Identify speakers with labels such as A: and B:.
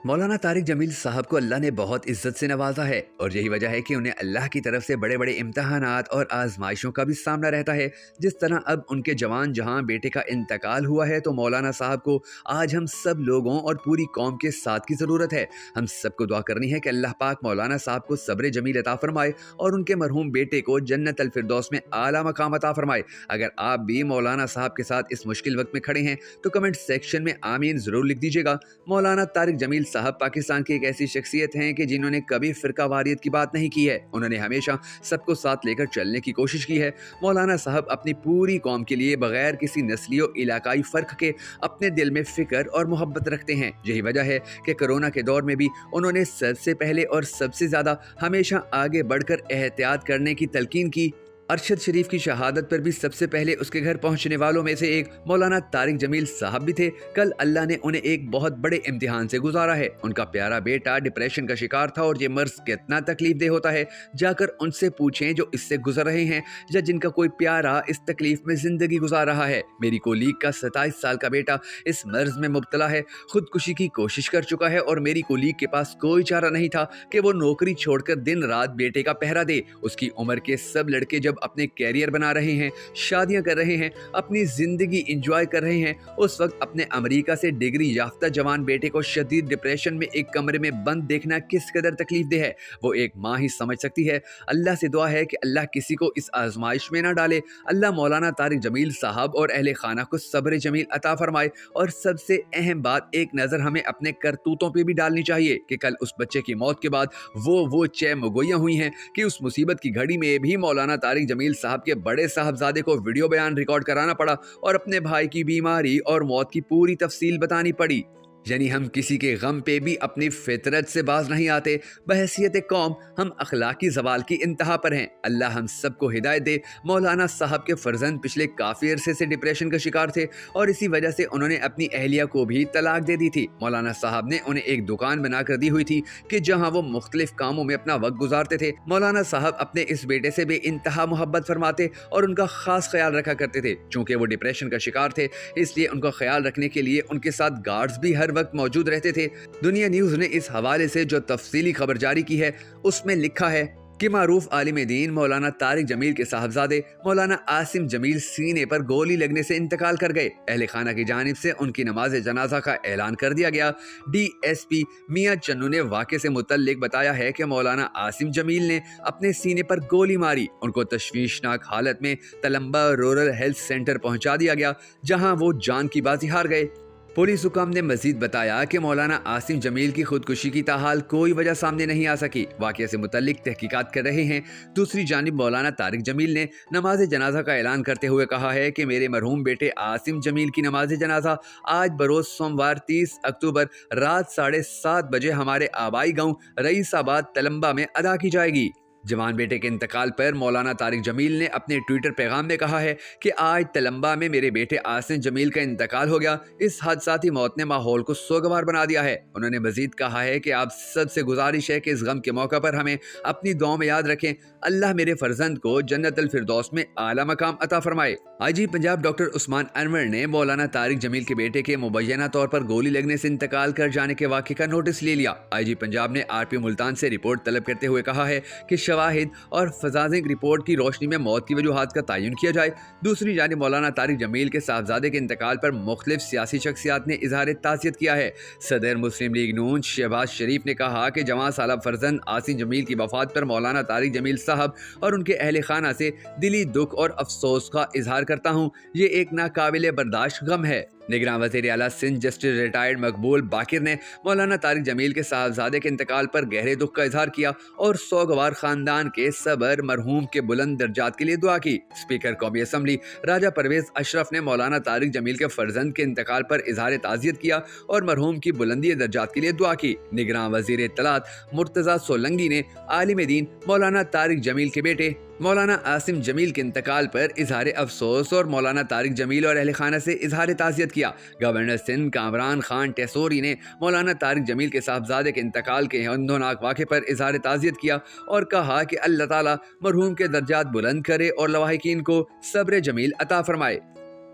A: मौलाना तारिक जमील साहब को अल्लाह ने बहुत इज्जत से नवाजा है और यही वजह है कि उन्हें अल्लाह की तरफ से बड़े बड़े इम्तहानात और आजमाइशों का भी सामना रहता है। जिस तरह अब उनके जवान जहां बेटे का इंतकाल हुआ है तो मौलाना साहब को आज हम सब लोगों और पूरी कौम के साथ की ज़रूरत है। हम सबको दुआ करनी है कि अल्लाह पाक मौलाना साहब को सब्र जमील अता फरमाए और उनके मरहूम बेटे को जन्नत अल फिरदौस में आला मकाम अता फरमाए। अगर आप भी मौलाना साहब के साथ इस मुश्किल वक्त में खड़े हैं तो कमेंट सेक्शन में आमीन ज़रूर लिख दीजिएगा। मौलाना तारिक जमील साहब पाकिस्तान की एक ऐसी शख्सियत हैं कि जिन्होंने कभी फिरका वारियत की बात नहीं की है। उन्होंने हमेशा सबको साथ लेकर चलने की कोशिश की है। मौलाना साहब अपनी पूरी कौम के लिए बगैर किसी नस्ली और इलाकाई फ़र्क के अपने दिल में फ़िक्र और मोहब्बत रखते हैं। यही वजह है कि कोरोना के दौर में भी उन्होंने सबसे पहले और सबसे ज़्यादा हमेशा आगे बढ़कर एहतियात करने की तलकीन की। अरशद शरीफ की शहादत पर भी सबसे पहले उसके घर पहुंचने वालों में से एक मौलाना तारिक जमील साहब भी थे। कल अल्लाह ने उन्हें एक बहुत बड़े इम्तिहान से गुजारा है। उनका प्यारा बेटा डिप्रेशन का शिकार था और ये मर्ज कितना तकलीफ दे होता है। जाकर उनसे पूछें जो इससे गुजर रहे हैं या जिनका कोई प्यारा इस तकलीफ में जिंदगी गुजार रहा है। मेरी कोलीग का 27 साल का बेटा इस मर्ज में मुब्तला है, खुदकुशी की कोशिश कर चुका है और मेरी कोलीग के पास कोई चारा नहीं था कि वो नौकरी छोड़कर दिन रात बेटे का पहरा दे। उसकी उम्र के सब लड़के जब अपने कैरियर बना रहे हैं, शादियां कर रहे हैं, अपनी जिंदगी एंजॉय कर रहे हैं, उस वक्त अपने अमेरिका से डिग्री याफ्ता जवान बेटे को शदीद डिप्रेशन में एक कमरे में बंद देखना किस कदर तकलीफ दे है वो एक माँ ही समझ सकती है। अल्लाह से दुआ है कि अल्लाह किसी को इस आजमाइश में ना डाले। अल्लाह मौलाना तारिक जमील साहब और अहले खाना को सब्र जमील अता फरमाए। और सबसे अहम बात, एक नज़र हमें अपने करतूतों पे भी डालनी चाहिए कि कल उस बच्चे की मौत के बाद वो चे मुगोइयाँ हुई हैं कि उस मुसीबत की घड़ी में भी मौलाना तारिक जमील साहब के बड़े साहबजादे को वीडियो बयान रिकॉर्ड कराना पड़ा और अपने भाई की बीमारी और मौत की पूरी तफसील बतानी पड़ी। यानी हम किसी के गम पे भी अपनी फितरत से बाज नहीं आते। बहैसियत कौम हम अखलाकी ज़वाल की इंतहा पर हैं। अल्लाह हम सबको हिदायत दे। मौलाना साहब के फर्जंद पिछले काफ़ी अरसे से डिप्रेशन का शिकार थे और इसी वजह से उन्होंने अपनी अहलिया को भी तलाक दे दी थी। मौलाना साहब ने उन्हें एक दुकान बनाकर दी हुई थी कि जहाँ वो मुख्तलिफ कामों में अपना वक्त गुजारते थे। मौलाना साहब अपने इस बेटे से बे इंतहा मोहब्बत फरमाते और उनका खास ख्याल रखा करते थे। चूँकि वो डिप्रेशन का शिकार थे इसलिए उनका ख्याल रखने के लिए उनके साथ गार्ड्स भी हर वक्त मौजूद रहते थे। दुनिया न्यूज़ ने इस हवाले से जो तफसीली खबर जारी की है उसमें लिखा है कि मारूफ आलिम दीन मौलाना तारिक जमील के साहबजादे मौलाना आसिम जमील सीने पर गोली लगने से इंतकाल कर गए। अहले खाना की जानिब से उनकी नमाज जनाजा का ऐलान कर दिया गया। DSP मियां चन्नू ने वाक़े से मुतल्लिक बताया है कि मौलाना आसिम जमील ने अपने सीने पर गोली मारी। उनको तशवीशनाक हालत में तलम्बा रूरल हेल्थ सेंटर पहुंचा दिया गया जहां वो जान की बाजी हार गए। पुलिस हुकाम ने मजीद बताया कि मौलाना आसिम जमील की खुदकुशी की ताहाल कोई वजह सामने नहीं आ सकी। वाक़े से मुतल्लिक तहकीकात कर रहे हैं। दूसरी जानिब मौलाना तारिक जमील ने नमाज जनाजा का ऐलान करते हुए कहा है कि मेरे मरहूम बेटे आसिम जमील की नमाज जनाजा आज बरोज़ सोमवार 30 अक्टूबर रात 7:30 बजे हमारे आबाई गाँव रईसाबाद तलम्बा में अदा की जाएगी। जवान बेटे के इंतकाल पर मौलाना तारिक जमील ने अपने ट्विटर पैगाम में कहा है कि आज तलम्बा में मेरे बेटे आसिम जमील का इंतकाल हो गया। इस हादसाती मौत ने माहौल को सोगवार बना दिया है। उन्होंने मजीद कहा है कि आप सबसे गुजारिश है कि इस गम के मौका पर हमें अपनी दुआओं में याद रखें। अल्लाह मेरे फर्जंद को जन्नत अल फिरदौस में आला मकाम अता फरमाए। IG पंजाब डॉक्टर उस्मान अनवर ने मौलाना तारिक जमील के बेटे के मुबैना तौर पर गोली लगने से इंतकाल कर जाने के वाक़े का नोटिस ले लिया। IG पंजाब ने RP मुल्तान से रिपोर्ट तलब करते हुए कहा है कि शवाहिद और फजाजिक रिपोर्ट की रोशनी में मौत की वजूहात का तयन किया जाए। दूसरी जानिब मौलाना तारिक जमील के साहबजादे के इंतकाल पर मुख्तलिफ सियासी शख्सियात ने इजहार ताज़ियत किया है। सदर मुस्लिम लीग नून शहबाज शरीफ ने कहा कि जवां साला फर्जंद आसिम जमील की वफात पर मौलाना तारिक जमील साहब और उनके अहले खाना से दिली दुख और अफसोस का इजहार करता हूँ। ये एक नाकाबिले बर्दाश्त गम है। निगरान वज़ीर आला सिंध जस्टिस रिटायर्ड मकबूल बाकिर ने मौलाना तारिक जमील के साहबजादे के इंतकाल पर गहरे दुख का इजहार किया और सोगवार खानदान के सबर मरहूम के बुलंद दर्जात के लिए दुआ की। स्पीकर कौमी असम्बली राजा परवेज अशरफ ने मौलाना तारिक जमील के फर्जंद के इंतकाल पर इजहार ताज़ियत किया और मरहूम की बुलंदी दर्जात के लिए दुआ की। निगरान वज़ीर इत्तलात मुर्तज़ा सोलंगी ने आलिम दीन मौलाना तारिक जमील के बेटे मौलाना आसिम जमील के इंतकाल पर इजहार अफसोस और मौलाना तारिक जमील और अहले खाना से इजहार ताज़ियत किया। गवर्नर सिंध कामरान खान टेसोरी ने मौलाना तारिक जमील के साहबजादे के इंतकाल के हौंदनाक वाक़े पर इजहार ताज़ियत किया और कहा कि अल्लाह ताला मरहूम के दर्जात बुलंद करे और लवाहिकीन को सब्र जमील अता फरमाए।